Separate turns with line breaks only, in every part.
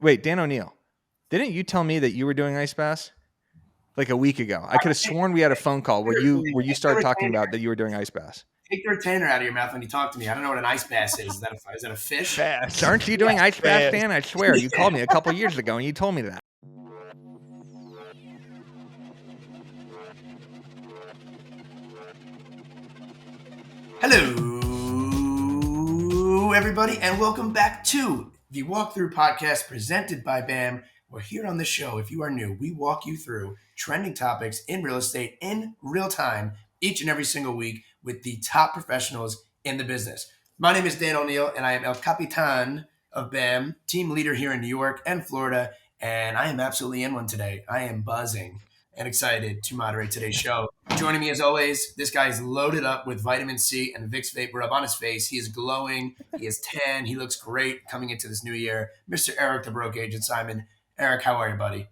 Wait, Dan Oneil, didn't you tell me that you were doing ice baths like a week ago? I could have sworn we had a phone call where you started talking about that you were doing ice baths.
Take the retainer out of your mouth when you talk to me. I don't know what an ice bass is. Is that a fish?
Bass. Aren't you doing ice baths, Dan? I swear, you called me a couple years ago and you told me that.
Hello, everybody, and welcome back to the Walkthrough Podcast presented by BAM. We're here on the show. If you are new, we walk you through trending topics in real estate in real time each and every single week with the top professionals in the business. My name is Dan Oneil, and I am El Capitan of BAM, team leader here in New York and Florida, and I am absolutely in one today. I am buzzing and excited to moderate today's show. Joining me as always, this guy is loaded up with vitamin C and Vicks Vapor Rub on his face. He is glowing. He is tan. He looks great coming into this new year. Mr. Eric, the broke agent Simon. Eric, how are you, buddy?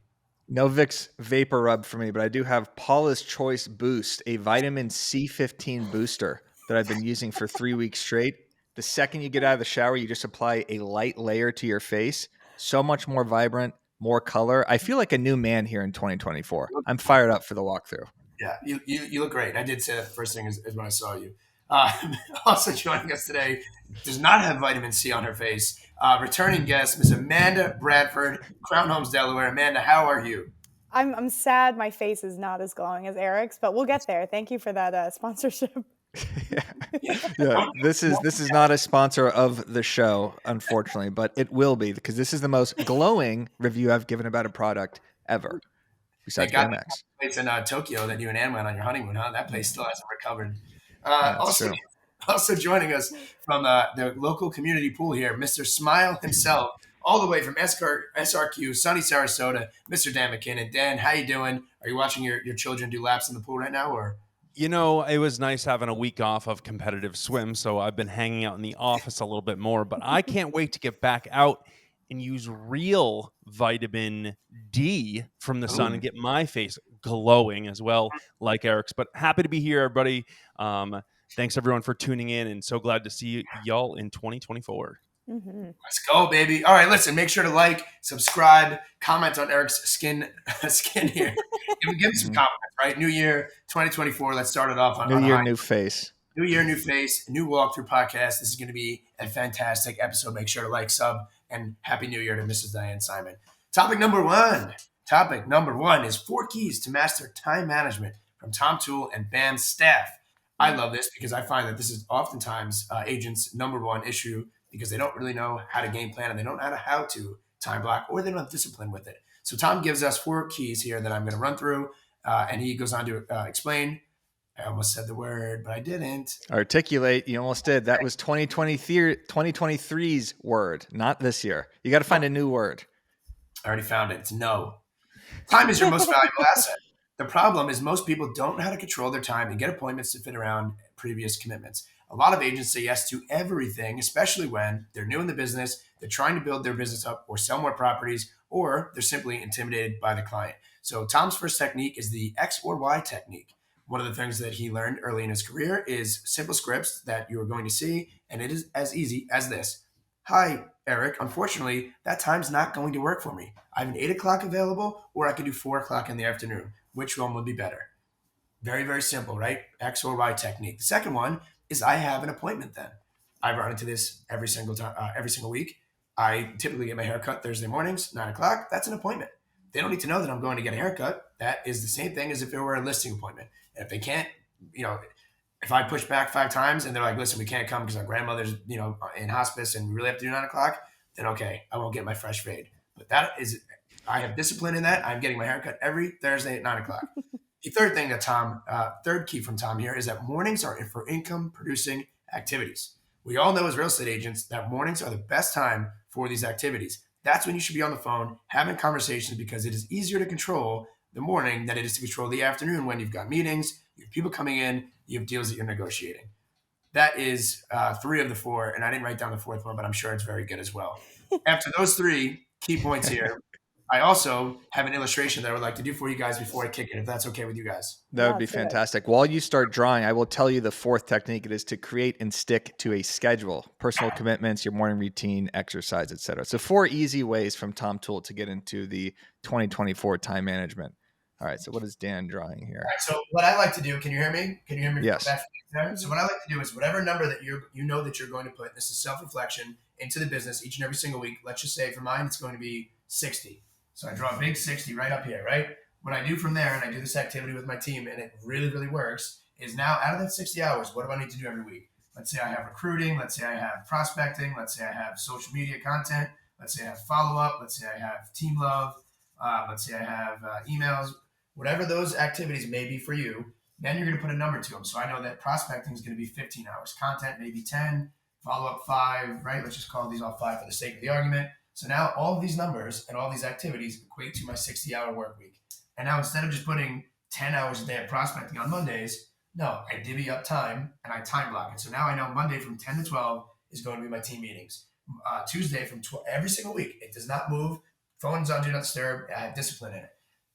No Vicks Vapor Rub for me, but I do have Paula's Choice Boost, a vitamin C15 booster that I've been using for 3 weeks straight. The second you get out of the shower, you just apply a light layer to your face. So much more vibrant, more color. I feel like a new man here in 2024. I'm fired up for the walkthrough.
Yeah, you look great. I did say that the first thing is when I saw you. Also joining us today, does not have vitamin C on her face. Returning guest, Miss Amanda Bradford, Crown Homes, Delaware. Amanda, how are you?
I'm sad my face is not as glowing as Eric's, but we'll get there. Thank you for that sponsorship.
Yeah, this is not a sponsor of the show, unfortunately, but it will be because this is the most glowing review I've given about a product ever. Besides BMX.
It's in Tokyo that you and Ann went on your honeymoon, huh? That place still hasn't recovered. Also joining us from the local community pool here, Mr. Smile himself, all the way from SRQ, sunny Sarasota, Mr. Dan McKinnon. Dan, how you doing? Are you watching your children do laps in the pool right now, or?
You know, it was nice having a week off of competitive swim, so I've been hanging out in the office a little bit more, but I can't wait to get back out and use real vitamin D from the sun and get my face glowing as well, like Eric's. But happy to be here, everybody. Thanks, everyone, for tuning in, and so glad to see y'all in 2024.
Mm-hmm.
Let's go, baby. All right, listen, make sure to like, subscribe, comment on Eric's skin here. Give him some compliments, right? New year, 2024. Let's start it off on
New year,
high.
new face.
New year, new face, new walkthrough podcast. This is going to be a fantastic episode. Make sure to like, sub, and Happy New Year to Mrs. Diane Simon. Topic number one is 4 keys to master time management from Tom Toole and BAM's staff. I love this because I find that this is oftentimes agents' number one issue because they don't really know how to game plan and they don't know how to time block or they don't have discipline with it. So Tom gives us 4 keys here that I'm going to run through and he goes on to explain. I almost said the word, but I didn't.
Articulate. You almost did. That was 2023's word, not this year. You got to find a new word.
I already found it. It's no. Time is your most valuable asset. The problem is most people don't know how to control their time and get appointments to fit around previous commitments. A lot of agents say yes to everything, especially when they're new in the business, they're trying to build their business up or sell more properties, or they're simply intimidated by the client. So Tom's first technique is the X or Y technique. One of the things that he learned early in his career is simple scripts that you are going to see, and it is as easy as this. Hi, Eric. Unfortunately, that time's not going to work for me. I have an 8 o'clock available, or I could do 4 o'clock in the afternoon. Which one would be better? Very, very simple, right? X or Y technique. The second one is I have an appointment then. I run into this every single time, every single week. I typically get my haircut Thursday mornings, 9 o'clock. That's an appointment. They don't need to know that I'm going to get a haircut. That is the same thing as if it were a listing appointment. And if they can't, if I push back 5 times and they're like, listen, we can't come because our grandmother's, in hospice and we really have to do 9 o'clock, then okay, I won't get my fresh fade. But I have discipline in that. I'm getting my haircut every Thursday at 9 o'clock. The third thing that third key from Tom here is that mornings are for income producing activities. We all know as real estate agents that mornings are the best time for these activities. That's when you should be on the phone having conversations because it is easier to control the morning than it is to control the afternoon when you've got meetings, you have people coming in, you have deals that you're negotiating. That is 3 of the 4, and I didn't write down the 4th one, but I'm sure it's very good as well. After those 3 key points here, I also have an illustration that I would like to do for you guys before I kick it, if that's okay with you guys.
That
Yeah,
would be
let's do it.
fantastic. While you start drawing, I will tell you the fourth technique. It is to create and stick to a schedule, personal commitments, your morning routine, exercise, etc. So 4 easy ways from Tom Toole to get into the 2024 time management. All right. So what is Dan drawing here?
All right, so what I like to do, can you hear me? Can you hear me?
Yes.
There? So what I like to do is whatever number that you know that you're going to put, this is self-reflection into the business each and every single week. Let's just say for mine, it's going to be 60. So I draw a big 60 right up here, right? What I do from there, and I do this activity with my team, and it really, really works, is now out of that 60 hours, what do I need to do every week? Let's say I have recruiting. Let's say I have prospecting. Let's say I have social media content. Let's say I have follow-up. Let's say I have team love. Let's say I have emails. Whatever those activities may be for you, then you're going to put a number to them. So I know that prospecting is going to be 15 hours, content maybe 10, follow up 5, right? Let's just call these all 5 for the sake of the argument. So now all of these numbers and all these activities equate to my 60-hour work week. And now instead of just putting 10 hours a day of prospecting on Mondays, no, I divvy up time and I time block it. So now I know Monday from 10 to 12 is going to be my team meetings. Tuesday from 12, every single week. It does not move. Phone's on do not disturb. I have discipline in it.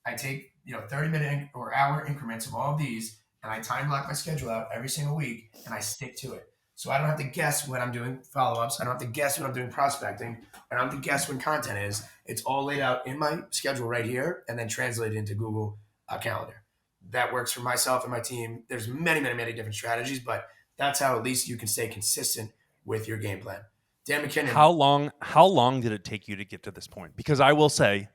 I take 30-minute or hour increments of all of these, and I time block my schedule out every single week, and I stick to it. So I don't have to guess when I'm doing follow-ups. I don't have to guess when I'm doing prospecting. I don't have to guess when content is. It's all laid out in my schedule right here, and then translated into Google Calendar. That works for myself and my team. There's many, many, many different strategies, but that's how at least you can stay consistent with your game plan. Dan McKinnon.
How long did it take you to get to this point? Because I will say,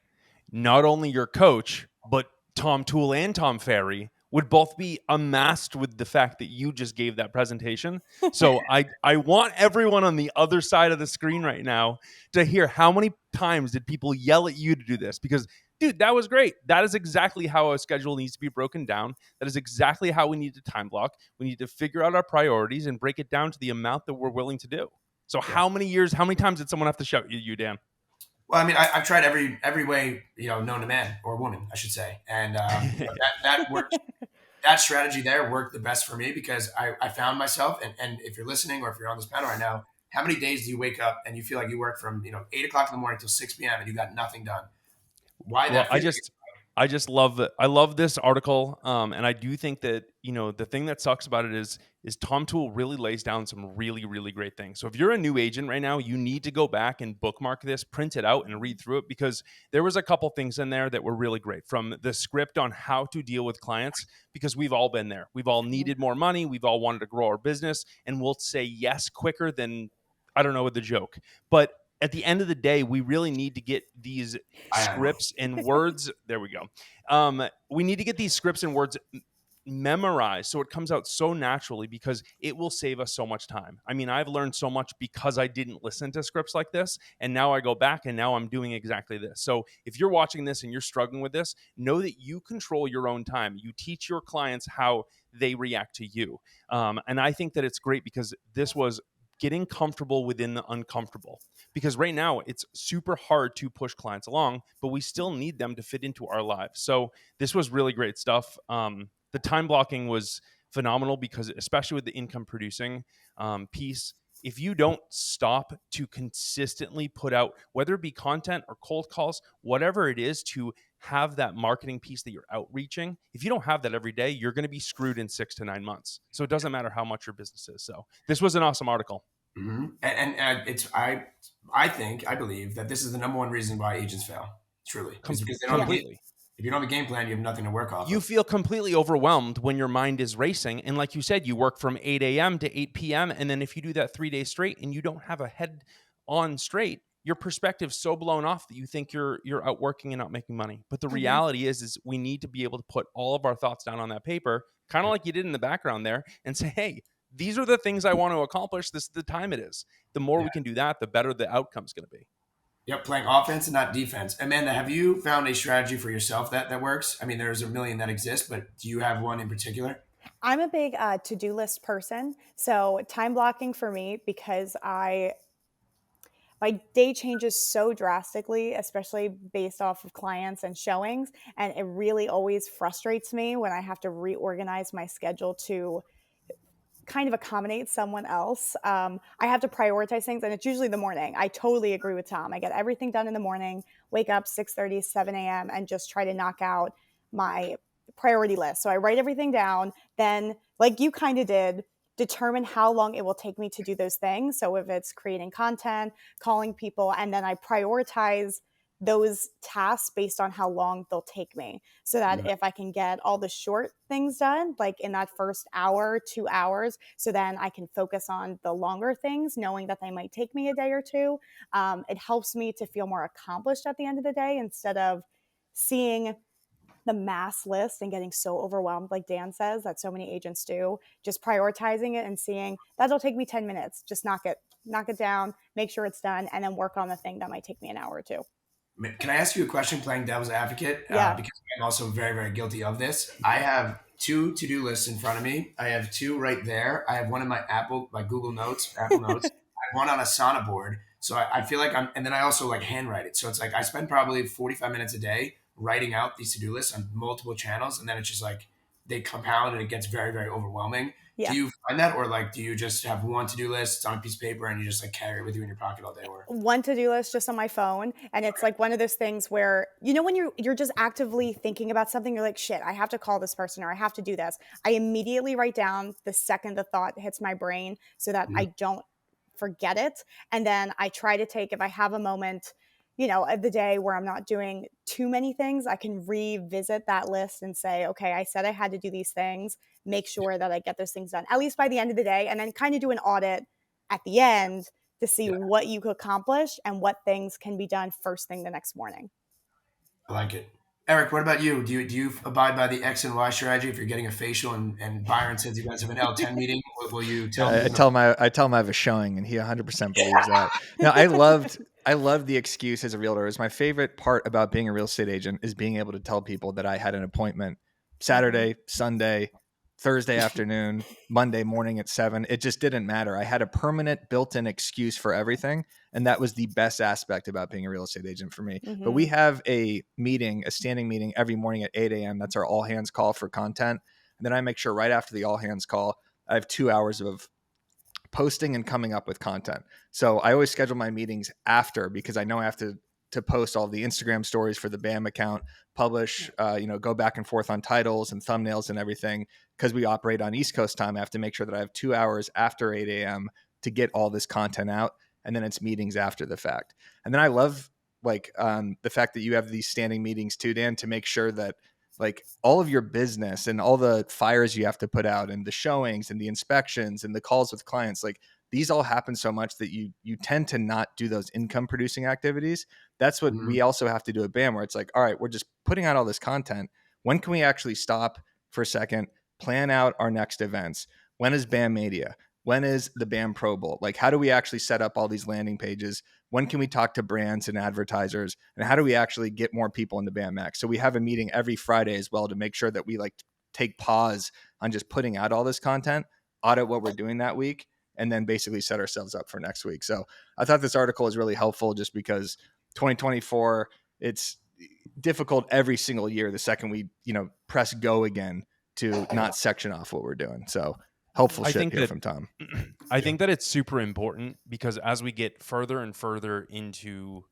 not only your coach, but Tom Toole and Tom Ferry would both be amassed with the fact that you just gave that presentation. So I want everyone on the other side of the screen right now to hear how many times did people yell at you to do this? Because, dude, that was great. That is exactly how a schedule needs to be broken down. That is exactly how we need to time block. We need to figure out our priorities and break it down to the amount that we're willing to do. So how many times did someone have to shout you, Dan?
Well, I mean, I've tried every way known to man or woman, I should say, and that worked. That strategy there worked the best for me because I found myself, and if you're listening or if you're on this panel right now, how many days do you wake up and you feel like you work from 8 o'clock in the morning till 6 p.m. and you got nothing done? Why
Well,
that?
I just love it. I love this article, and I do think that the thing that sucks about it is Tom Toole really lays down some really, really great things. So if you're a new agent right now, you need to go back and bookmark this, print it out, and read through it because there was a couple things in there that were really great. From the script on how to deal with clients, because we've all been there. We've all needed more money. We've all wanted to grow our business, and we'll say yes quicker than I don't know with the joke, but at the end of the day, we really need to get these scripts and words. There we go. We need to get these scripts and words memorized so it comes out so naturally because it will save us so much time. I mean, I've learned so much because I didn't listen to scripts like this, and now I go back and now I'm doing exactly this. So if you're watching this and you're struggling with this, know that you control your own time. You teach your clients how they react to you. And I think that it's great because this was getting comfortable within the uncomfortable, because right now it's super hard to push clients along, but we still need them to fit into our lives. So this was really great stuff. The time blocking was phenomenal because especially with the income producing piece, if you don't stop to consistently put out, whether it be content or cold calls, whatever it is, to have that marketing piece that you're outreaching, if you don't have that every day, you're going to be screwed in 6 to 9 months. So it doesn't matter how much your business is. So this was an awesome article.
Mm-hmm. And it's I believe that this is the number one reason why agents fail. Truly, it's because they don't
completely.
If you don't have a game plan, you have nothing to work off.
You feel completely overwhelmed when your mind is racing. And like you said, you work from 8 a.m. to 8 p.m. And then if you do that 3 days straight and you don't have a head on straight, your perspective's so blown off that you think you're out working and not making money. But the reality is we need to be able to put all of our thoughts down on that paper, kind of like you did in the background there, and say, hey, these are the things I want to accomplish. This is the time it is. The more we can do that, the better the outcome's going to be.
Yep, playing offense and not defense. Amanda, have you found a strategy for yourself that works? I mean, there's a million that exist, but do you have one in particular?
I'm a big to-do list person. So time blocking for me, because my day changes so drastically, especially based off of clients and showings. And it really always frustrates me when I have to reorganize my schedule to kind of accommodate someone else. I have to prioritize things, and it's usually the morning. I totally agree with Tom. I get everything done in the morning, wake up 6:30, 7 a.m., and just try to knock out my priority list. So I write everything down, then, like you kind of did, determine how long it will take me to do those things. So if it's creating content, calling people, and then I prioritize those tasks based on how long they'll take me, so that if I can get all the short things done, like in that first hour, 2 hours, so then I can focus on the longer things, knowing that they might take me a day or two. It helps me to feel more accomplished at the end of the day, instead of seeing the mass list and getting so overwhelmed, like Dan says, that so many agents do. Just prioritizing it and seeing that'll take me 10 minutes. Just knock it down, make sure it's done, and then work on the thing that might take me an hour or two.
Can I ask you a question, playing devil's advocate?
Yeah.
Because I'm also very, very guilty of this. I have 2 to-do lists in front of me. I have 2 right there. I have one in my Google Notes, Apple Notes. I have one on a Asana board. So I feel like and then I also like handwrite it. So it's like I spend probably 45 minutes a day writing out these to-do lists on multiple channels. And then it's just like they compound and it gets very, very overwhelming.
Yeah.
Do you find that, or like do you just have one to-do list, it's on a piece of paper, and you just like carry it with you in your pocket all day? Or
One to-do list just on my phone, and it's like one of those things where, when you're just actively thinking about something, you're like, shit, I have to call this person, or I have to do this. I immediately write down the second the thought hits my brain, so that I don't forget it. And then I try to take, if I have a moment, of the day where I'm not doing too many things, I can revisit that list and say, okay, I said I had to do these things, make sure that I get those things done, at least by the end of the day, and then kind of do an audit at the end to see what you could accomplish and what things can be done first thing the next morning.
I like it. Eric, what about you? Do you abide by the X and Y strategy? If you're getting a facial and Byron says you guys have an L10 meeting, will you tell me?
I tell him I have a showing, and he 100% believes that. Now, I loved the excuse as a realtor. It was my favorite part about being a real estate agent, is being able to tell people that I had an appointment Saturday, Sunday, Thursday afternoon, Monday morning at 7. It just didn't matter. I had a permanent built-in excuse for everything. And that was the best aspect about being a real estate agent for me. But we have a standing meeting every morning at 8 a.m. That's our all hands call for content. And then I make sure right after the all hands call, I have 2 hours of posting and coming up with content. So I always schedule my meetings after, because I know I have to post all the Instagram stories for the BAM account, publish, go back and forth on titles and thumbnails and everything. Because we operate on East Coast time, I have to make sure that I have 2 hours after 8 a.m. to get all this content out. And then it's meetings after the fact. And then I love the fact that you have these standing meetings too, Dan, to make sure that like all of your business and all the fires you have to put out and the showings and the inspections and the calls with clients, like these all happen so much that you tend to not do those income producing activities. That's what we also have to do at BAM, where it's like, all right, we're just putting out all this content. When can we actually stop for a second, plan out our next events? When is BAM Media? When is the BAM Pro Bowl? Like, how do we actually set up all these landing pages? When can we talk to brands and advertisers? And how do we actually get more people into BAM Max? So we have a meeting every Friday as well to make sure that we take pause on just putting out all this content, audit what we're doing that week, and then basically set ourselves up for next week. So I thought this article is really helpful, just because 2024, it's difficult every single year the second we, press go again to not section off what we're doing. So helpful shit here from Tom.
I think that it's super important, because as we get further and further into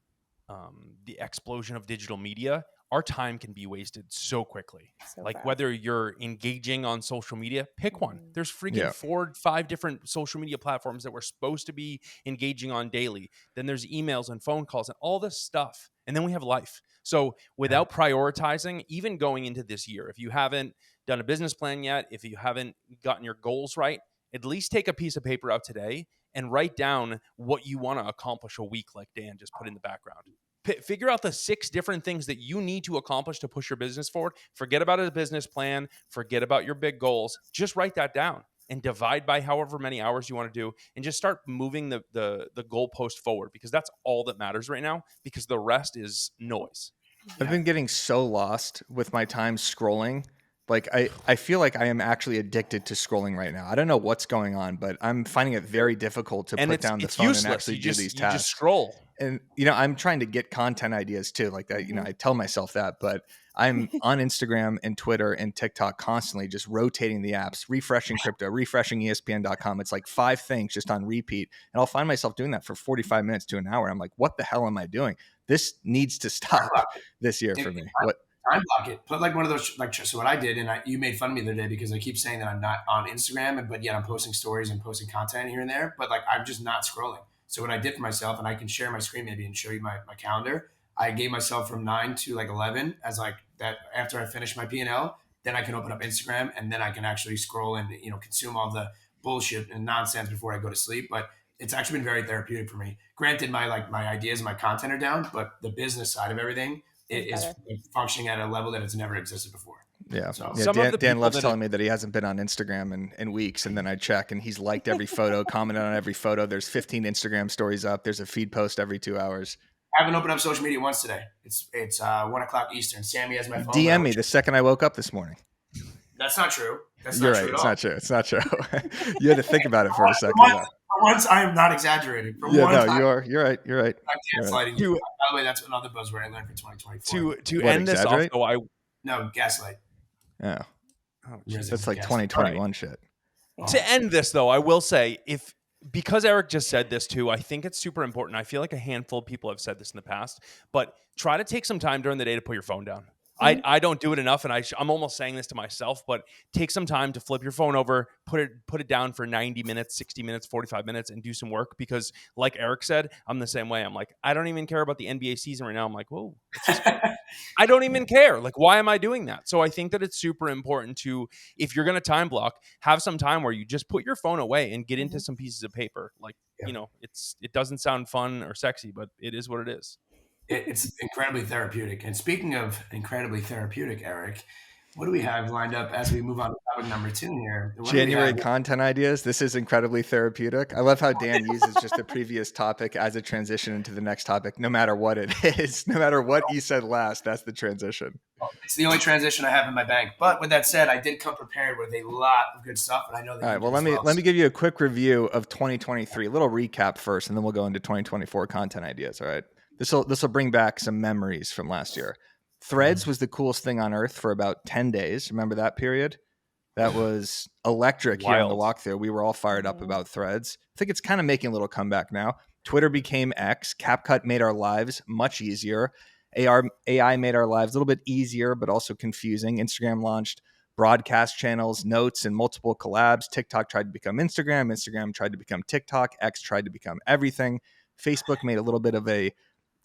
the explosion of digital media, our time can be wasted so quickly.
So
like
fast.
Whether you're engaging on social media, pick one. There's freaking 4 5 different social media platforms that we're supposed to be engaging on daily. Then there's emails and phone calls and all this stuff. And then we have life. So without prioritizing, even going into this year, if you haven't done a business plan yet, if you haven't gotten your goals right, at least take a piece of paper out today and write down what you want to accomplish a week, like Dan just put in the background. Figure out the 6 different things that you need to accomplish to push your business forward. Forget about a business plan. Forget about your big goals. Just write that down and divide by however many hours you want to do, and just start moving the goalpost forward, because that's all that matters right now, because the rest is noise.
I've been getting so lost with my time scrolling. Like I feel like I am actually addicted to scrolling right now. I don't know what's going on, but I'm finding it very difficult to put down the phone
useless.
and actually do these tasks.
You just scroll.
And, I'm trying to get content ideas too, like that. I tell myself that, but I'm on Instagram and Twitter and TikTok constantly just rotating the apps, refreshing crypto, refreshing ESPN.com. It's like 5 things just on repeat. And I'll find myself doing that for 45 minutes to an hour. I'm like, what the hell am I doing? This needs to stop this year for me. What?
Time block it. Put like one of those, like, so what I did, and you made fun of me the other day because I keep saying that I'm not on Instagram, but yet I'm posting stories and posting content here and there, but like I'm just not scrolling. So what I did for myself, and I can share my screen maybe and show you my calendar. I gave myself from 9 to like 11 as like that. After I finish my P&L, then I can open up Instagram and then I can actually scroll and consume all the bullshit and nonsense before I go to sleep. But it's actually been very therapeutic for me. Granted, my ideas and my content are down, but the business side of everything is functioning at a level that it's never existed before.
Yeah.
So,
Dan loves telling me that he hasn't been on Instagram in weeks. And then I check and he's liked every photo, commented on every photo. There's 15 Instagram stories up. There's a feed post every 2 hours.
I haven't opened up social media once today. It's 1:00 Eastern. Sammy has my phone.
DM me the second I woke up this morning.
That's not true.
You're right. It's not true. It's not true. You had to think about it for a second.
For once, I am not exaggerating.
You're right. You're right.
I'm gaslighting you. By the way, that's another buzzword I learned for 2024.
To end this off, though,
No, gaslight.
Oh, that's like 2021 shit.
To end this, though, I will say, because Eric just said this too, I think it's super important. I feel like a handful of people have said this in the past, but try to take some time during the day to put your phone down. I don't do it enough, and I'm almost saying this to myself, but take some time to flip your phone over, put it down for 90 minutes, 60 minutes, 45 minutes, and do some work. Because like Eric said, I'm the same way. I'm like, I don't even care about the NBA season right now. I'm like, whoa, I don't even care. Like, why am I doing that? So I think that it's super important to, if you're going to time block, have some time where you just put your phone away and get into some pieces of paper. Like, it doesn't sound fun or sexy, but it is what it is.
It's incredibly therapeutic. And speaking of incredibly therapeutic, Eric, what do we have lined up as we move on to topic number 2 here?
January content ideas. This is incredibly therapeutic. I love how Dan uses just the previous topic as a transition into the next topic, no matter what it is. No matter what he said last, that's the transition.
It's the only transition I have in my bank. But with that said, I did come prepared with a lot of good stuff, and I know that.
All right. Well, let me give you a quick review of 2023. A little recap first, and then we'll go into 2024 content ideas. All right. This will bring back some memories from last year. Threads was the coolest thing on earth for about 10 days. Remember that period? That was electric here on the walkthrough. We were all fired up about Threads. I think it's kind of making a little comeback now. Twitter became X. CapCut made our lives much easier. AI made our lives a little bit easier, but also confusing. Instagram launched broadcast channels, notes, and multiple collabs. TikTok tried to become Instagram. Instagram tried to become TikTok. X tried to become everything. Facebook made a little bit of a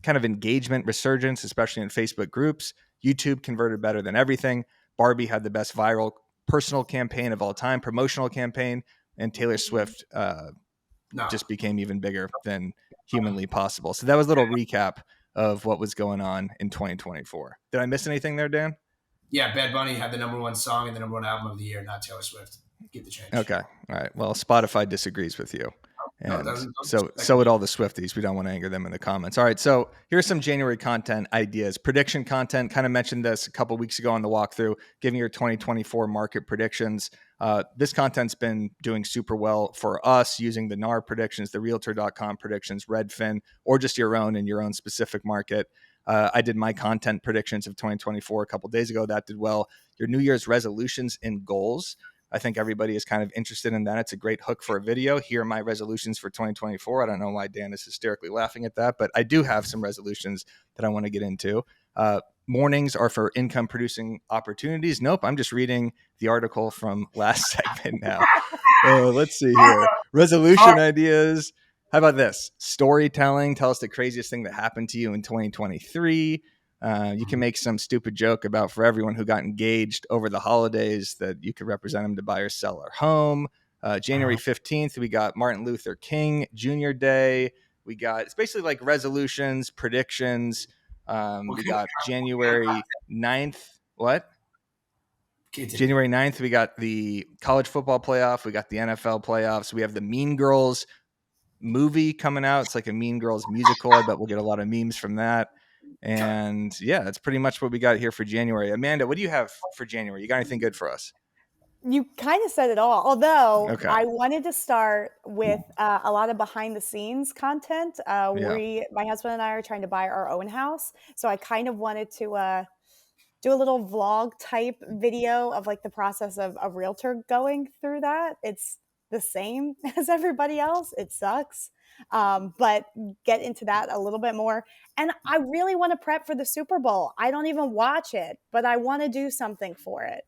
kind of engagement resurgence, especially in Facebook groups. YouTube converted better than everything. Barbie had the best viral personal campaign of all time, promotional campaign, and Taylor Swift just became even bigger than humanly possible. So that was a little recap of what was going on in 2024. Did I miss anything there, Dan?
Yeah, Bad Bunny had the #1 song and the #1 album of the year, not Taylor Swift. Get the change.
Okay. All right. Well, Spotify disagrees with you. And so would all the Swifties. We don't want to anger them in the comments. All right. So here's some January content ideas. Prediction content. Kind of mentioned this a couple weeks ago on the walkthrough, giving your 2024 market predictions. This content's been doing super well for us using the NAR predictions, the Realtor.com predictions, Redfin, or just your own in your own specific market. I did my content predictions of 2024 a couple days ago. That did well. Your New Year's resolutions and goals. I think everybody is kind of interested in that. It's a great hook for a video. Here are my resolutions for 2024. I don't know why Dan is hysterically laughing at that, but I do have some resolutions that I want to get into. Mornings are for income producing opportunities. Nope, I'm just reading the article from last segment now. Let's see here. Resolution ideas. How about this? Storytelling. Tell us the craziest thing that happened to you in 2023. You can make some stupid joke about for everyone who got engaged over the holidays that you could represent them to buy or sell their home. January 15th, we got Martin Luther King Jr. Day. It's basically like resolutions, predictions. We got January 9th. What? January 9th, we got the college football playoff. We got the NFL playoffs. We have the Mean Girls movie coming out. It's like a Mean Girls musical. I bet we'll get a lot of memes from that. And yeah, that's pretty much what we got here for January. Amanda, what do you have for January? You got anything good for us?
You kind of said it all. Although
Okay.
I wanted to start with a lot of behind the scenes content. My husband and I are trying to buy our own house, so I kind of wanted to do a little vlog type video of like the process of a realtor going through that. It's the same as everybody else. It sucks, but get into that a little bit more. And I really want to prep for the Super Bowl. I don't even watch it, but I want to do something for it.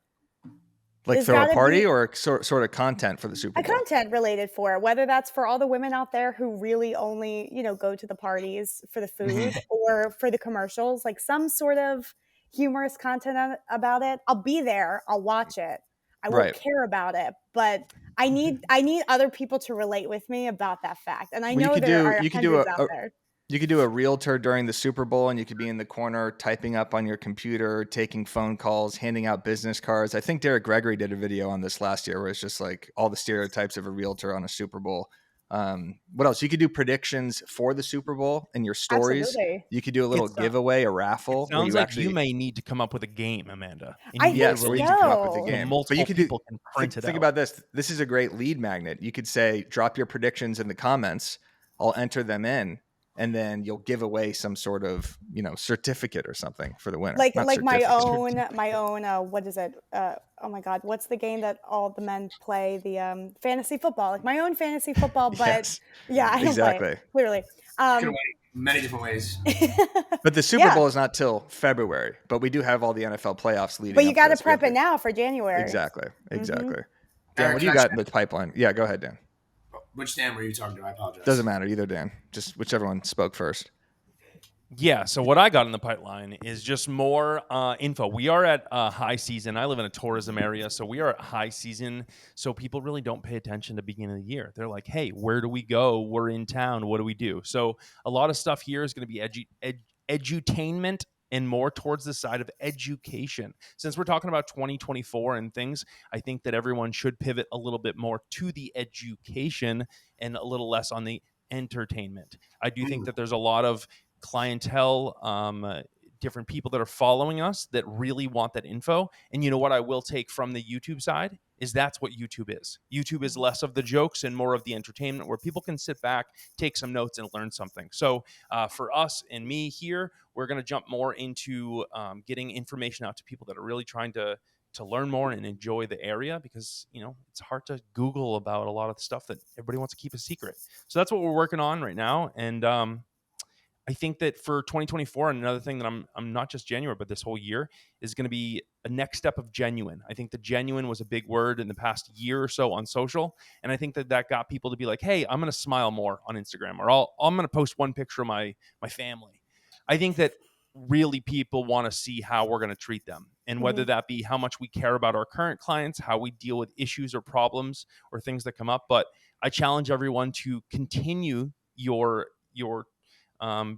Like
There's
throw a
gotta
party
be
or sort of content for the Super
a
Bowl?
content related for it, whether that's for all the women out there who really only, go to the parties for the food or for the commercials, like some sort of humorous content about it. I'll be there. I'll watch it. I won't
Right.
care about it, but I need other people to relate with me about that fact. And I
Well,
know there are
you could do
hundreds out there.
you could do a realtor during the Super Bowl, and you could be in the corner typing up on your computer, taking phone calls, handing out business cards. I think Derek Gregory did a video on this last year where it's just like all the stereotypes of a realtor on a Super Bowl. What else? You could do predictions for the Super Bowl in your stories.
Absolutely.
You could do a little
It's
giveaway, a
It
raffle where
sounds
you
like
actually
you may need to come up with a game, Amanda. And
I
you
think
yes, or you
release
can come up with a
so.
so
game. But
multiple
you could do
people can print it
think
out.
about this. This is a great lead magnet. You could say, drop your predictions in the comments. I'll enter them in, and then you'll give away some sort of, certificate or something for the winner.
Like
Not
my
certificate.
own what is it? Oh my God, what's the game that all the men play? The fantasy football, like my own fantasy football, but
Yes,
yeah, I don't play it,
exactly.
clearly.
You can win many different ways.
But the Super
Yeah,
Bowl is not till February, but we do have all the NFL playoffs leading
but you
up to
got to
this. We have
prep it now for January.
exactly.
Mhm.
Dan,
Eric,
what do
can
you
I
got in the pipeline? Yeah, go ahead, Dan.
Which Dan were you talking to? I apologize.
Doesn't matter either, Dan. Just whichever one spoke first.
Yeah, so what I got in the pipeline is just more info. We are at high season. I live in a tourism area, so we are at high season. So people really don't pay attention to the beginning of the year. They're like, hey, where do we go? We're in town. What do we do? So a lot of stuff here is going to be edutainment and more towards the side of education. Since we're talking about 2024 and things, I think that everyone should pivot a little bit more to the education and a little less on the entertainment. I do think that there's a lot of clientele, different people that are following us that really want that info. And you know what I will take from the YouTube side is that's what YouTube is. YouTube is less of the jokes and more of the entertainment where people can sit back, take some notes, and learn something. So for us and me here, we're going to jump more into getting information out to people that are really trying to learn more and enjoy the area, because it's hard to Google about a lot of the stuff that everybody wants to keep a secret. So that's what we're working on right now. And I think that for 2024, and another thing that I'm not just January, but this whole year is going to be a next step of genuine. I think the genuine was a big word in the past year or so on social. And I think that got people to be like, hey, I'm going to smile more on Instagram, or I'm going to post one picture of my family. I think that really people want to see how we're going to treat them. And whether that be how much we care about our current clients, how we deal with issues or problems or things that come up. But I challenge everyone to continue your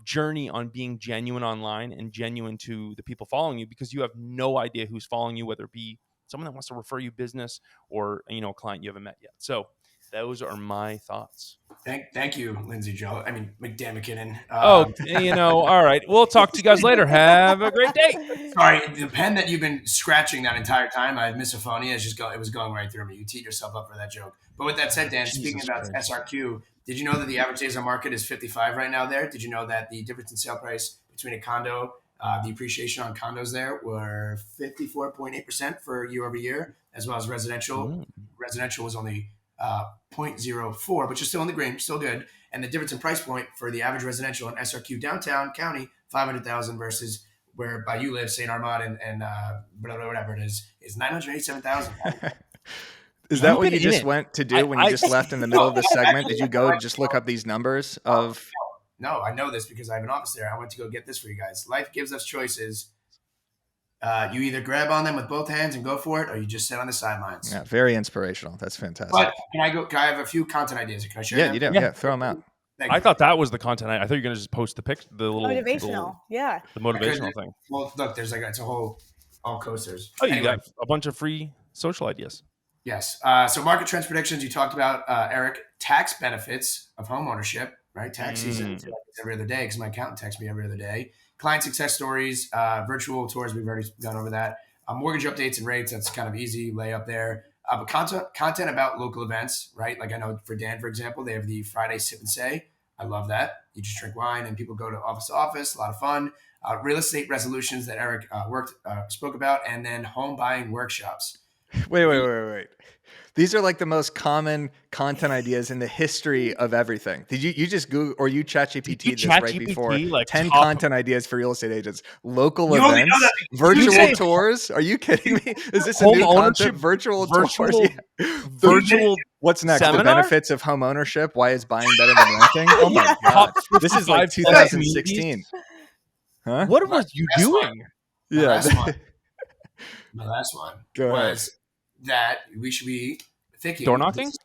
journey on being genuine online and genuine to the people following you, because you have no idea who's following you, whether it be someone that wants to refer you business or a client you haven't met yet. So those are my thoughts.
Thank you, Lindsay Joe. I mean, Dan McKinnon.
All right. We'll talk to you guys later. Have a great day.
Sorry, the pen that you've been scratching that entire time, I have misophonia. It was going right through me. You teed yourself up for that joke. But with that said, Dan, speaking about SRQ, did you know that the average days on market is 55 right now there? Did you know that the difference in sale price between a condo, the appreciation on condos there were 54.8% for year over year, as well as residential. Residential was only 0.04, but you're still in the green, still good. And the difference in price point for the average residential in SRQ downtown county, 500,000 versus where by you live, St. Armand and whatever it is 987,000.
Is that what you just went to do when you just left in the middle of the segment? Did you go just look up these numbers of?
No, I know this because I have an office there. I went to go get this for you guys. Life gives us choices. You either grab on them with both hands and go for it, or you just sit on the sidelines.
Yeah, very inspirational. That's fantastic.
But can I have a few content ideas? Can I share them?
You do. Yeah, throw them out.
I thought that was the content. I thought you were going to just post the picture, the little
motivational,
the motivational thing.
Well, look, there's it's a whole all coasters.
Oh, you got a bunch of free social ideas.
Yes. So market trends predictions. You talked about Eric, tax benefits of home ownership, right? Tax season every other day because my accountant texts me every other day. Client success stories, virtual tours. We've already gone over that. Mortgage updates and rates. That's kind of easy. Lay up there. But content about local events, right? Like I know for Dan, for example, they have the Friday Sip and Say. I love that. You just drink wine and people go to office, a lot of fun. Real estate resolutions that Eric spoke about, and then home buying workshops.
Wait. These are like the most common content ideas in the history of everything. Did you just Google or you ChatGPT this right before?
like
10
top
content ideas for real estate agents, local
You only know
events,
that because
you
virtual
say
tours. Are you kidding me? Is this a
home
new
ownership,
concept? Virtual tours.
virtual,
Yeah.
virtual
What's next? The
seminar?
benefits of home ownership. Why is buying better than renting? Oh my
Top
God. This is like
55 best
2016.
communities.
Huh?
What
My
was you
last one.
doing?
My
Yeah.
last one. My last one
Go ahead.
was that we should be thinking
Door
this
knocking?
is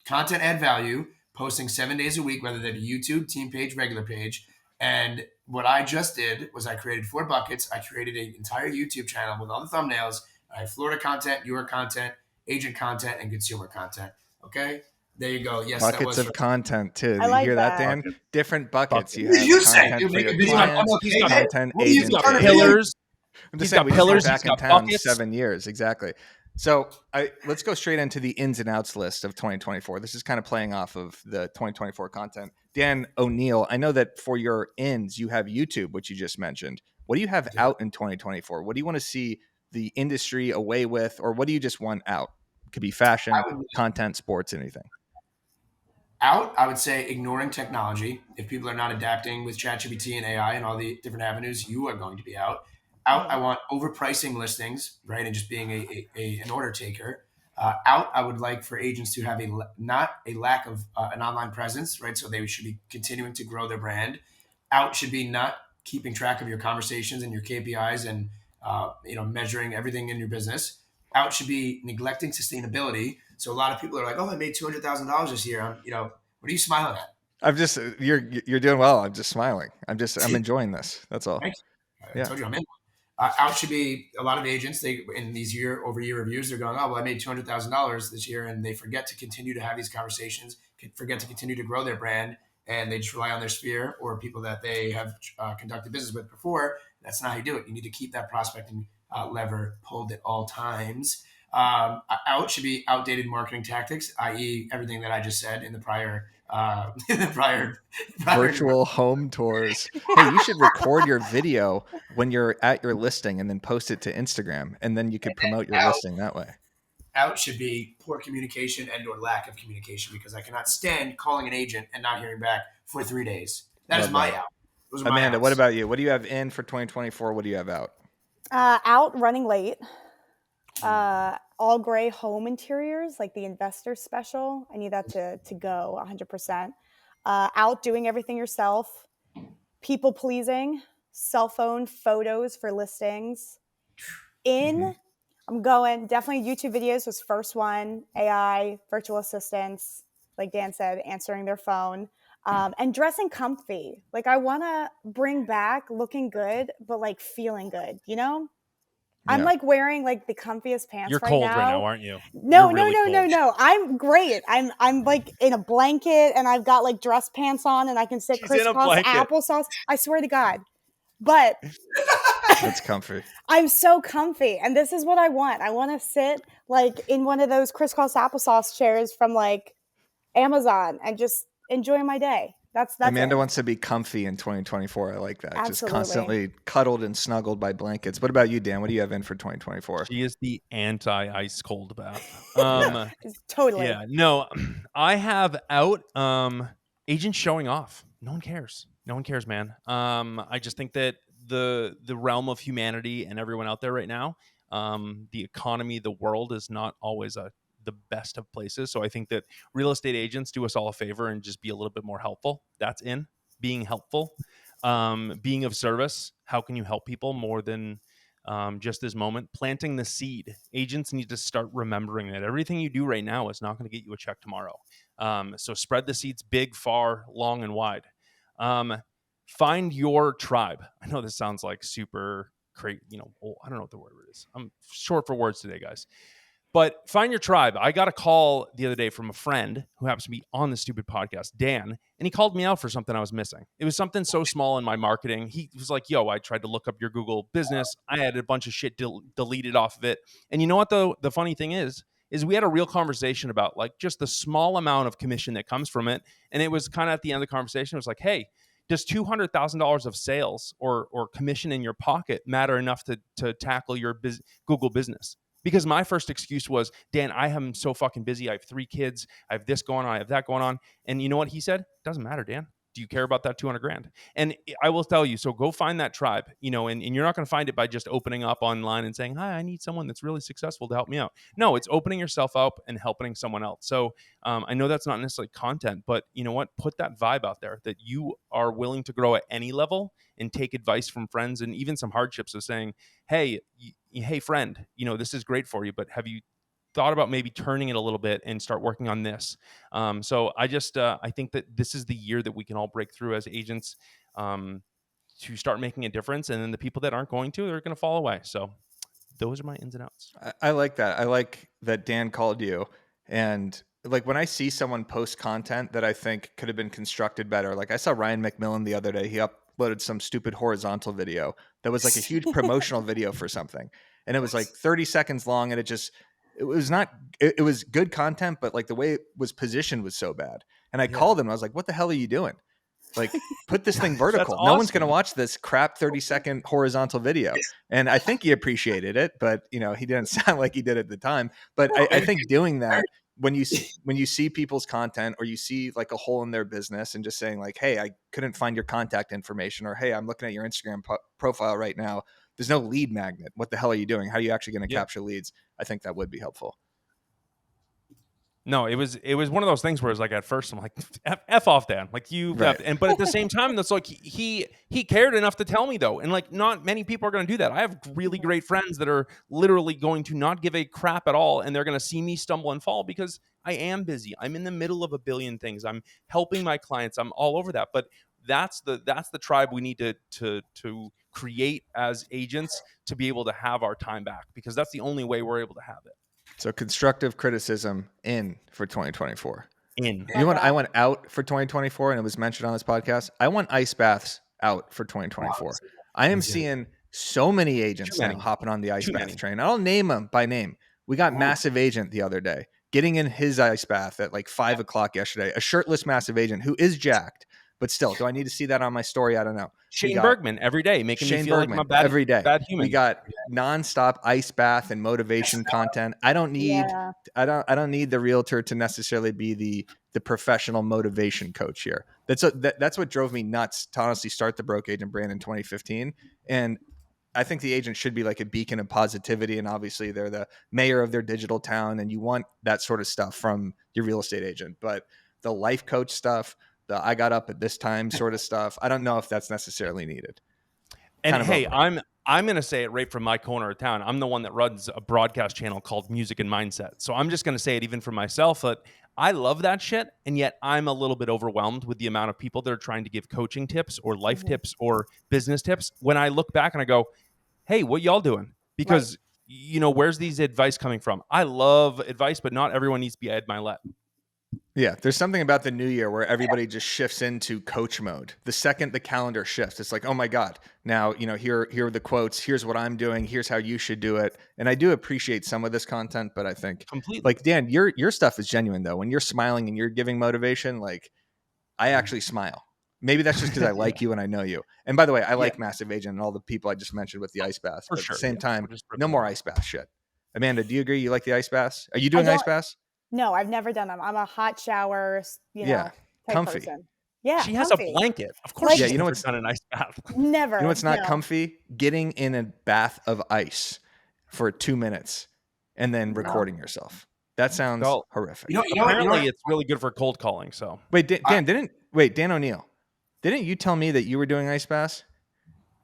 content add value, posting 7 days a week, whether that be YouTube, team page, regular page. And what I just did was I created 4 buckets. I created an entire YouTube channel with all the thumbnails. I have Florida content, your content, agent content, and consumer content. Okay. There you go. Yes, that
Buckets
was
of content too.
I
You
like
hear that,
that.
Dan? Different buckets.
Bucket.
You
What did
have
you say?
content
Dude,
for
make
your
a video on
clients,
MLK.
He's got-
content
What are you
He's got
trying to
agent.
do?
pillars.
I'm
He's
just saying
got
we just been
pillars. He's
back in
got
town
buckets.
7 years. Exactly. So let's go straight into the ins and outs list of 2024. This is kind of playing off of the 2024 content. Dan Oneil, I know that for your ins, you have YouTube, which you just mentioned. What do you have out in 2024? What do you want to see the industry away with, or what do you just want out? It could be fashion, content, sports, anything.
Out, I would say ignoring technology. If people are not adapting with ChatGPT and AI and all the different avenues, you are going to be out. Out, I want overpricing listings, right, and just being an order taker. Out, I would like for agents to have not a lack of an online presence, right? So they should be continuing to grow their brand. Out should be not keeping track of your conversations and your KPIs and measuring everything in your business. Out should be neglecting sustainability. So a lot of people are like, "Oh, I made $200,000 this year." What are you smiling at?
I'm just you're doing well. I'm just smiling. I'm enjoying this. That's all.
Thank you. I
Yeah.
told you I'm in. Out should be a lot of agents. They in these year-over-year reviews, they're going, "Oh, well, I made $200,000 this year," and they forget to continue to have these conversations, forget to continue to grow their brand, and they just rely on their sphere or people that they have conducted business with before. That's not how you do it. You need to keep that prospecting lever pulled at all times. Out should be outdated marketing tactics, i.e., everything that I just said in the prior
Virtual home tours. Hey, you should record your video when you're at your listing and then post it to Instagram, and then you could promote your listing that way.
Out should be poor communication and or lack of communication, because I cannot stand calling an agent and not hearing back for 3 days. That is my out. Those are my
Amanda,
outs.
what about you? What do you have in for 2024? What do you have out?
Out running late. All gray home interiors, like the investor special. I need that to go 100%. Out doing everything yourself. People pleasing. Cell phone photos for listings. I'm going definitely YouTube videos was first one. AI, virtual assistants, like Dan said, answering their phone. And dressing comfy. Like I want to bring back looking good, but like feeling good, you know? I'm like wearing like the comfiest pants.
You're
right
cold
now.
right now, aren't you?
No,
You're really cold.
no. I'm great. I'm like in a blanket and I've got like dress pants on and I can sit
She's in a
crisscross
blanket.
applesauce. I swear to God. But
That's comfy.
I'm so comfy, and this is what I want. I want to sit like in one of those crisscross applesauce chairs from like Amazon and just enjoy my day. That's
Amanda
it.
wants to be comfy in 2024. I like that.
Absolutely.
Just constantly cuddled and snuggled by blankets. What about you, Dan? What do you have in for 2024?
She is the anti-ice cold bath.
Totally.
Yeah, no, I have out agents showing off. No one cares. No one cares, man. I just think that the realm of humanity and everyone out there right now, the economy, the world is not always the best of places. So I think that real estate agents do us all a favor and just be a little bit more helpful. That's in being helpful, being of service. How can you help people more than just this moment? Planting the seed. Agents need to start remembering that everything you do right now is not going to get you a check tomorrow. So spread the seeds big, far, long, and wide. Find your tribe. I know this sounds like super crazy, I don't know what the word is. I'm short for words today, guys. But find your tribe. I got a call the other day from a friend who happens to be on this stupid podcast, Dan, and he called me out for something I was missing. It was something so small in my marketing. He was like, "Yo, I tried to look up your Google business. I had a bunch of shit deleted off of it." And you know what, though? The funny thing is is we had a real conversation about like just the small amount of commission that comes from it. And it was kind of at the end of the conversation, it was like, hey, does $200,000 of sales or commission in your pocket matter enough to tackle your Google business? Because my first excuse was, Dan, I am so fucking busy. I have 3 kids. I have this going on. I have that going on. And you know what he said? Doesn't matter, Dan. Do you care about that 200 grand? And I will tell you, so go find that tribe, and you're not going to find it by just opening up online and saying, hi, I need someone that's really successful to help me out. No, it's opening yourself up and helping someone else. So I know that's not necessarily content, but you know what? Put that vibe out there that you are willing to grow at any level and take advice from friends and even some hardships of saying, hey, friend, this is great for you, but have you thought about maybe turning it a little bit and start working on this? So I think that this is the year that we can all break through as agents to start making a difference. And then the people that aren't going to, they're going to fall away. So those are my ins and outs.
I like that. I like that Dan called you. And like when I see someone post content that I think could have been constructed better, like I saw Ryan McMillan the other day, he uploaded some stupid horizontal video that was like a huge promotional video for something. And it was like 30 seconds long. And it was good content, but like the way it was positioned was so bad. And I called him. I was like, what the hell are you doing? Like, put this thing vertical.
Awesome.
No one's going to watch this crap 30-second horizontal video. And I think he appreciated it, but he didn't sound like he did at the time. But I think doing that, when you see people's content or you see like a hole in their business and just saying like, hey, I couldn't find your contact information, or hey, I'm looking at your Instagram profile right now. There's no lead magnet. What the hell are you doing? How are you actually going to capture leads? I think that would be helpful.
No, it was one of those things where it's like at first I'm like, F off, Dan. Like but at the same time, that's like he cared enough to tell me though, and like not many people are going to do that. I have really great friends that are literally going to not give a crap at all, and they're going to see me stumble and fall because I am busy. I'm in the middle of a billion things. I'm helping my clients. I'm all over that. But that's the tribe we need to create as agents to be able to have our time back, because that's the only way we're able to have it.
So constructive criticism in for 2024.
In.
You want I went out for 2024, and it was mentioned on this podcast. I want ice baths out for 2024. Wow. I am seeing so many agents now hopping on the ice bath train. I'll name them by name. We got Massive Agent the other day getting in his ice bath at like 5 o'clock yesterday. A shirtless Massive Agent who is jacked, but still, do I need to see that on my story? I don't know.
Shane Bergman every day, making me feel like I'm a bad human.
We got nonstop ice bath and motivation content. I don't need the realtor to necessarily be the professional motivation coach here. That's what drove me nuts to honestly start the Broke Agent brand in 2015. And I think the agent should be like a beacon of positivity. And obviously they're the mayor of their digital town, and you want that sort of stuff from your real estate agent. But the life coach stuff, the I got up at this time sort of stuff, I don't know if that's necessarily needed.
And hey, I'm going to say it right from my corner of town. I'm the one that runs a broadcast channel called Music and Mindset. So I'm just going to say it even for myself, that I love that shit. And yet I'm a little bit overwhelmed with the amount of people that are trying to give coaching tips or life tips or business tips. When I look back and I go, hey, what y'all doing? Because, where's these advice coming from? I love advice, but not everyone needs to be Ed Milet.
Yeah, there's something about the new year where everybody just shifts into coach mode. The second the calendar shifts, it's like, oh my God, now, here are the quotes. Here's what I'm doing. Here's how you should do it. And I do appreciate some of this content, but I think like Dan, your stuff is genuine though. When you're smiling and you're giving motivation, like I actually smile. Maybe that's just because I like you and I know you. And by the way, I like Massive Agent and all the people I just mentioned with the ice baths. But at the same time, no more ice bath shit. Amanda, do you agree? You like the ice baths? Are you doing ice baths?
No, I've never done them. I'm a hot shower, type
comfy.
person. Yeah,
she has a blanket. Of course, she's never done an ice bath.
Never.
You know what's not comfy? Getting in a bath of ice for 2 minutes and then recording yourself. That sounds horrific.
Apparently, it's really good for cold calling. So
wait, Dan Oneil, didn't you tell me that you were doing ice baths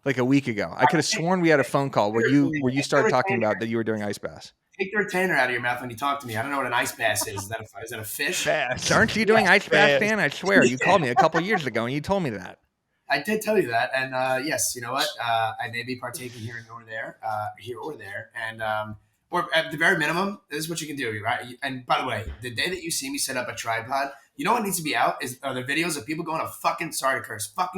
like a week ago? I could have sworn we had a phone call where you started talking about that you were doing ice baths.
Take the retainer out of your mouth when you talk to me. I don't know what an ice bath is. Is that a fish?
Bass. Aren't you doing ice baths, Dan? I swear. You called me a couple years ago and you told me that.
I did tell you that. And yes, you know what? I may be partaking here or there. And or at the very minimum, this is what you can do, right? And by the way, the day that you see me set up a tripod, you know what needs to be out are the videos of people going to fucking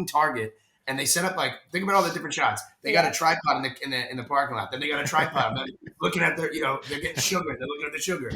Target and they set up like, think about all the different shots. They got a tripod in the parking lot. Then they got a tripod. They're looking at their, they're getting sugar. They're looking at the sugar.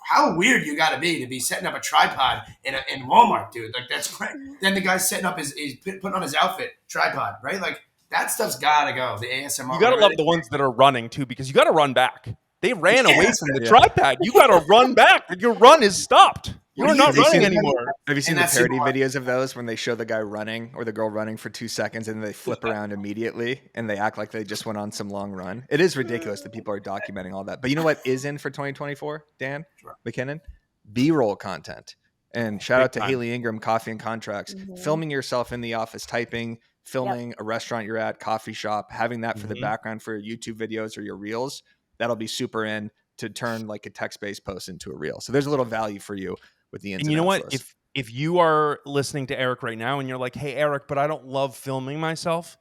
How weird you got to be setting up a tripod in Walmart, dude. Like, that's crazy. Then the guy's setting up he's putting on his outfit, tripod, right? Like, that stuff's got to go. The ASMR.
You got to love the ones that are running too, because you got to run back. They ran away from the tripod. You got to run back. Your run is stopped. You're not running anymore.
Have you seen the parody videos of those when they show the guy running or the girl running for 2 seconds and then they flip around immediately and they act like they just went on some long run? It is ridiculous that people are documenting all that. But you know what is in for 2024, Dan McKinnon? B-roll content. And shout out to Haley Ingram, Coffee and Contracts. Filming yourself in the office, typing, filming a restaurant you're at, coffee shop, having that for the background for your YouTube videos or your reels. That'll be super in to turn like a text-based post into a reel. So there's a little value for you with the
and you know what? If you are listening to Eric right now and you're like, hey, Eric, but I don't love filming myself,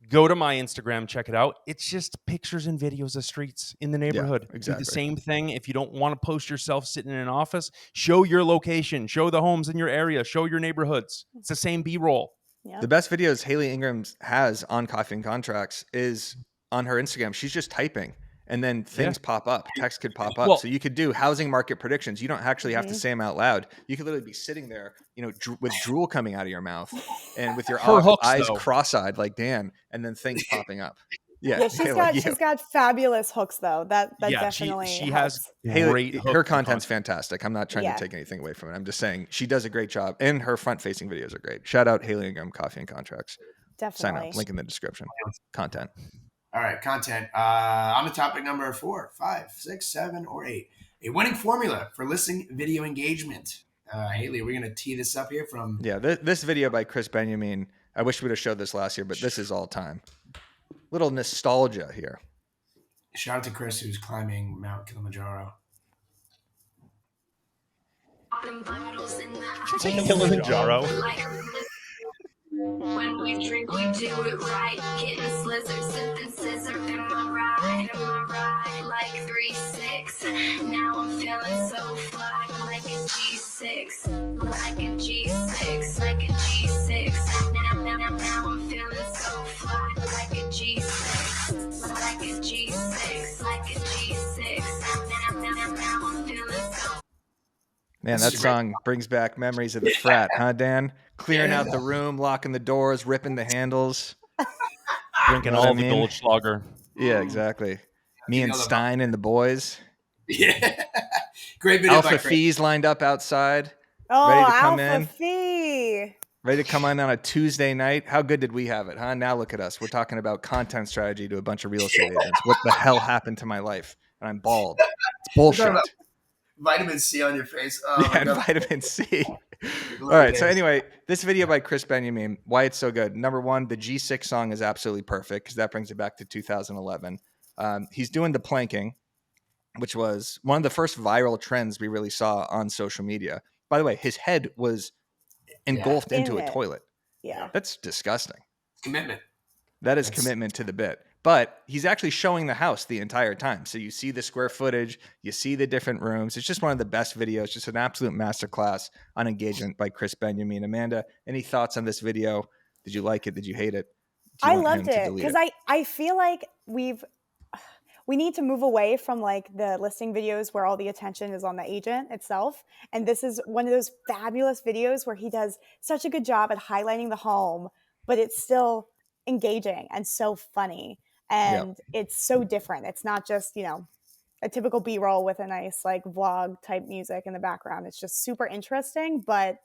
go to my Instagram, check it out. It's just pictures and videos of streets in the neighborhood. Yeah, exactly. Do the same thing. If you don't want to post yourself sitting in an office, show your location, show the homes in your area, show your neighborhoods. It's the same B-roll.
Yeah. The best videos Haley Ingram has on Coffee and Contracts is on her Instagram. She's just typing. And then things pop up. Text could pop up. Well, so you could do housing market predictions. You don't actually have to say them out loud. You could literally be sitting there, with drool coming out of your mouth and with your eyes cross-eyed like Dan, and then things popping up. Yeah,
she's got fabulous hooks though. That definitely
she has
great. Her content's fantastic. I'm not trying to take anything away from it. I'm just saying she does a great job, and her front-facing videos are great. Shout out Haley Ingram, Coffee and Contracts.
Definitely.
Sign up. Link in the description. Content.
All right, content. On to topic number 4, 5, 6, 7, or 8. A winning formula for listing video engagement. Haley, we're going to tee this up here from...
Yeah, this video by Chris Benjamin. I wish we would have showed this last year, but this is all time. Little nostalgia here.
Shout out to Chris, who's climbing Mount Kilimanjaro.
Kilimanjaro.
When we drink, we do it right. Getting slizzard, sipping scissor. Am I right? Like 3-6. Now I'm feeling so fly. Like a G6. Like a G6. Like a G6. Now I'm feeling so fly. Like a G6. Like a G6. Like a G6. Now I'm feeling so.
Man, that song brings back memories of the frat, huh, Dan? Clearing out the room, locking the doors, ripping the handles.
Drinking all the Goldschlager.
Yeah, exactly. Me and Stein and the boys.
Yeah. Great video.
Alpha Fees lined up outside.
Oh,
ready to come
Alpha
in.
Fee.
Ready to come in on a Tuesday night. How good did we have it, huh? Now look at us. We're talking about content strategy to a bunch of real estate agents. What the hell happened to my life? And I'm bald. It's bullshit.
Vitamin C on your face.
Vitamin C. All right. So anyway, this video by Chris Benjamin, why it's so good. Number one, the G6 song is absolutely perfect because that brings it back to 2011. He's doing the planking, which was one of the first viral trends we really saw on social media. By the way, his head was engulfed into a toilet.
Yeah.
That's disgusting.
Commitment.
That is commitment to the bit. But he's actually showing the house the entire time. So you see the square footage, you see the different rooms. It's just one of the best videos, just an absolute masterclass on engagement by Chris Benjamin. Amanda, any thoughts on this video? Did you like it? Did you hate it?
I loved it because I feel like we need to move away from like the listing videos where all the attention is on the agent itself. And this is one of those fabulous videos where he does such a good job at highlighting the home, but it's still engaging and so funny. And it's so different. It's not just, a typical B-roll with a nice like vlog type music in the background. It's just super interesting, but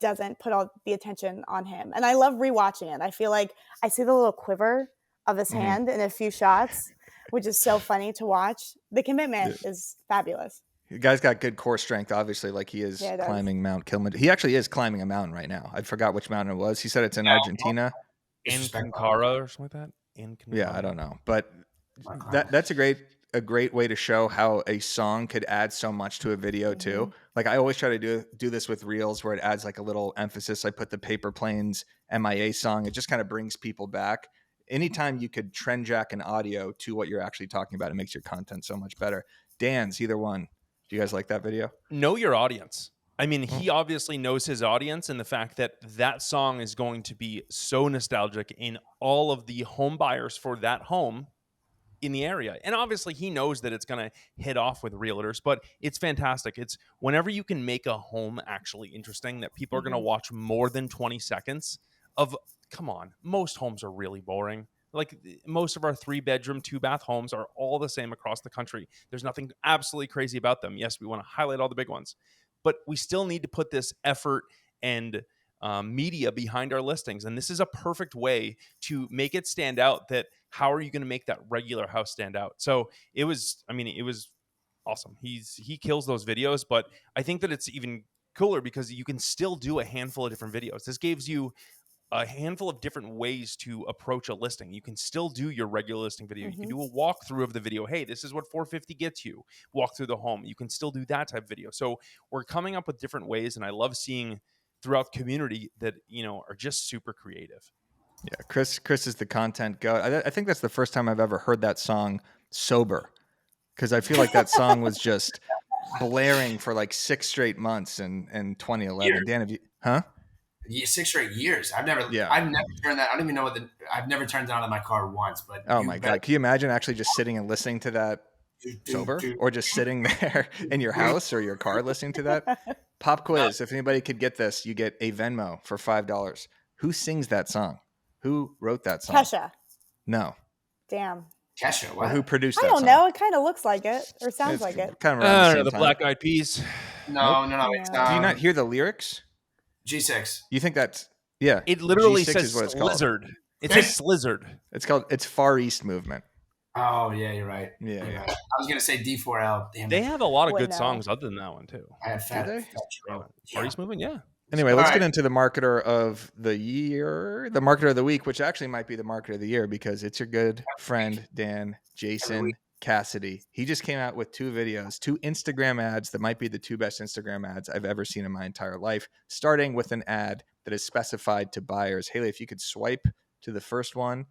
doesn't put all the attention on him. And I love rewatching it. I feel like I see the little quiver of his hand in a few shots, which is so funny to watch. The commitment is fabulous.
The guy's got good core strength, obviously, like he is climbing Mount Kilimanjaro. He actually is climbing a mountain right now. I forgot which mountain it was. He said it's in Argentina.
Incara or something like that.
Yeah, I don't know, but that's a great way to show how a song could add so much to a video too. Like I always try to do this with reels where it adds like a little emphasis. I put the Paper Planes MIA song. It just kind of brings people back. Anytime you could trend jack an audio to what you're actually talking about, it makes your content so much better. Dan's either one. Do you guys like that video?
Know your audience. I mean, he obviously knows his audience, and the fact that that song is going to be so nostalgic in all of the home buyers for that home in the area. And obviously he knows that it's going to hit off with realtors, but it's fantastic. It's whenever you can make a home actually interesting that people are going to watch more than 20 seconds of, come on, most homes are really boring. Like most of our 3-bedroom, 2-bath homes are all the same across the country. There's nothing absolutely crazy about them. Yes, we want to highlight all the big ones, but we still need to put this effort and media behind our listings. And this is a perfect way to make it stand out. That how are you going to make that regular house stand out? So it was awesome. He kills those videos, but I think that it's even cooler because you can still do a handful of different videos. This gives you a handful of different ways to approach a listing. You can still do your regular listing video. You can do a walkthrough of the video. Hey, this is what 450 gets you. Walk through the home. You can still do that type of video. So we're coming up with different ways, and I love seeing throughout the community that, are just super creative.
Yeah, Chris is the content goat. I think that's the first time I've ever heard that song sober, because I feel like that song was just blaring for like 6 straight months in 2011.
Years.
Dan, have you? Huh?
6 straight years. I've never turned that. I don't even know I've never turned it on in my car once. But
oh my god, can you imagine actually just sitting and listening to that sober, or just sitting there in your house or your car listening to that? Pop quiz. If anybody could get this, you get a Venmo for $5. Who sings that song? Who wrote that song?
Kesha.
No.
Damn.
Kesha. What?
Or who produced that
I don't
song?
know. It kind of looks like it, or sounds like it.
Kind of around the same
the
time.
Black Eyed Peas.
No. It's,
do you not hear the lyrics?
G6.
You think that's
It literally
G6
says
is what it's called.
Slizzard. It says Slizzard.
It's Far East Movement.
Oh yeah, you're right.
Yeah.
I was gonna say D4L. Damn
They
it.
have a lot of good
Oneil.
songs other than that one too.
I had fat.
they?
fat throat.
Far East Movement, yeah.
Anyway,
All
let's
right.
get into the marketer of the year, the marketer of the week, which actually might be the marketer of the year because it's your good friend, Dan, Jason Cassity. He just came out with 2 videos, 2 Instagram ads that might be the 2 best Instagram ads I've ever seen in my entire life, starting with an ad that is specified to buyers. Haley, if you could swipe to the first one.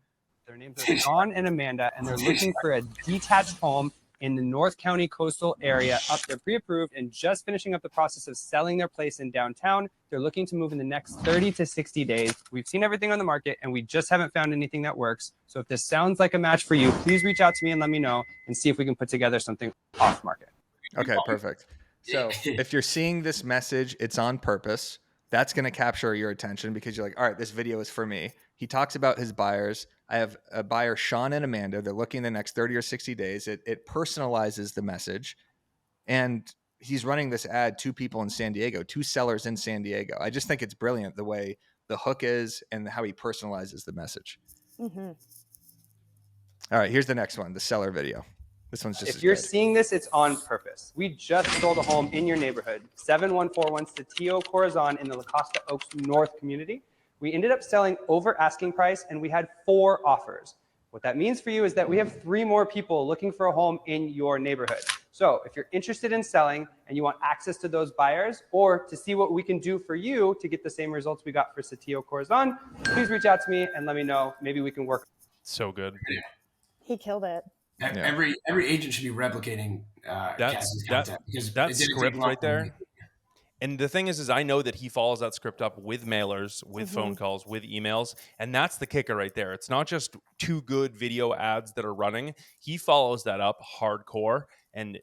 Their names are Sean and Amanda, and they're looking for a detached home in the North County coastal area. They're pre-approved and just finishing up the process of selling their place in downtown. They're looking to move in the next 30 to 60 days. We've seen everything on the market, and we just haven't found anything that works. So if this sounds like a match for you, please reach out to me and let me know and see if we can put together something off market.
Okay, perfect. So if you're seeing this message, it's on purpose. That's going to capture your attention because you're like, all right, this video is for me. He talks about his buyers. I have a buyer, Sean and Amanda. They're looking the next 30 or 60 days. It personalizes the message. And he's running this ad to people in San Diego, 2 sellers in San Diego. I just think it's brilliant the way the hook is and how he personalizes the message. All right, here's the next one, the seller video. This one's just
If you're seeing this, it's on purpose. We just sold a home in your neighborhood, 7141 Satio Corazon in the La Costa Oaks North community. We ended up selling over asking price, and we had 4 offers. What that means for you is that we have 3 more people looking for a home in your neighborhood. So if you're interested in selling and you want access to those buyers or to see what we can do for you to get the same results we got for Satio Corazon, please reach out to me and let me know. Maybe we can work.
So good.
He killed it.
Every agent should be replicating Cassie's content because
that
it didn't take
script
long
right
for me.
there. And the thing is I know that he follows that script up with mailers, with phone calls, with emails. And that's the kicker right there. It's not just 2 good video ads that are running. He follows that up hardcore. And,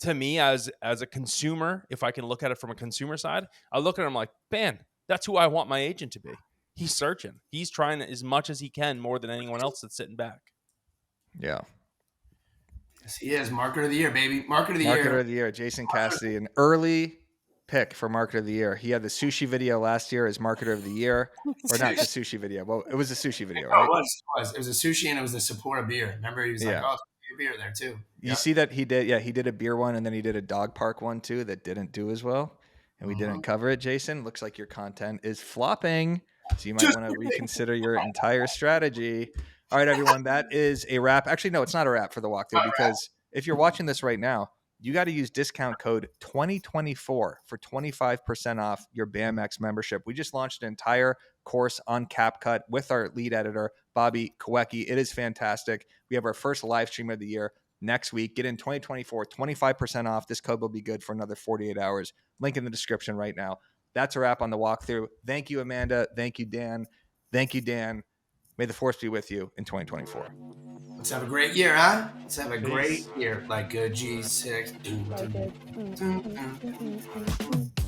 to me as a consumer, if I can look at it from a consumer side, I look at him like, man, that's who I want my agent to be. He's searching. He's trying as much as he can, more than anyone else that's sitting back.
Yeah.
Yes, he is marketer of the year, baby. Marketer of the
Marketer
year.
of the year, Jason Cassity, an early pick for marketer of the year. He had the sushi video last year as marketer of the year, or not the sushi video. Well, it was a sushi video, right?
Oh, it was a sushi and it was the Sapporo beer. Remember, he was like, "Oh, it's a beer there too."
You see that he did? Yeah, he did a beer one, and then he did a dog park one too that didn't do as well, and we didn't cover it. Jason, looks like your content is flopping, so you might want to reconsider your entire strategy. All right, everyone, that is a wrap. Actually, no, it's not a wrap for the walkthrough because if you're watching this right now, you got to use discount code 2024 for 25% off your BAMX membership. We just launched an entire course on CapCut with our lead editor, Bobby Kowecki. It is fantastic. We have our first live stream of the year next week. Get in 2024, 25% off. This code will be good for another 48 hours. Link in the description right now. That's a wrap on the walkthrough. Thank you, Amanda. Thank you, Dan. Thank you, Dan. May the force be with you in 2024.
Let's have a great year, huh? Let's have a
Peace.
great year. Like a G6.
Like it.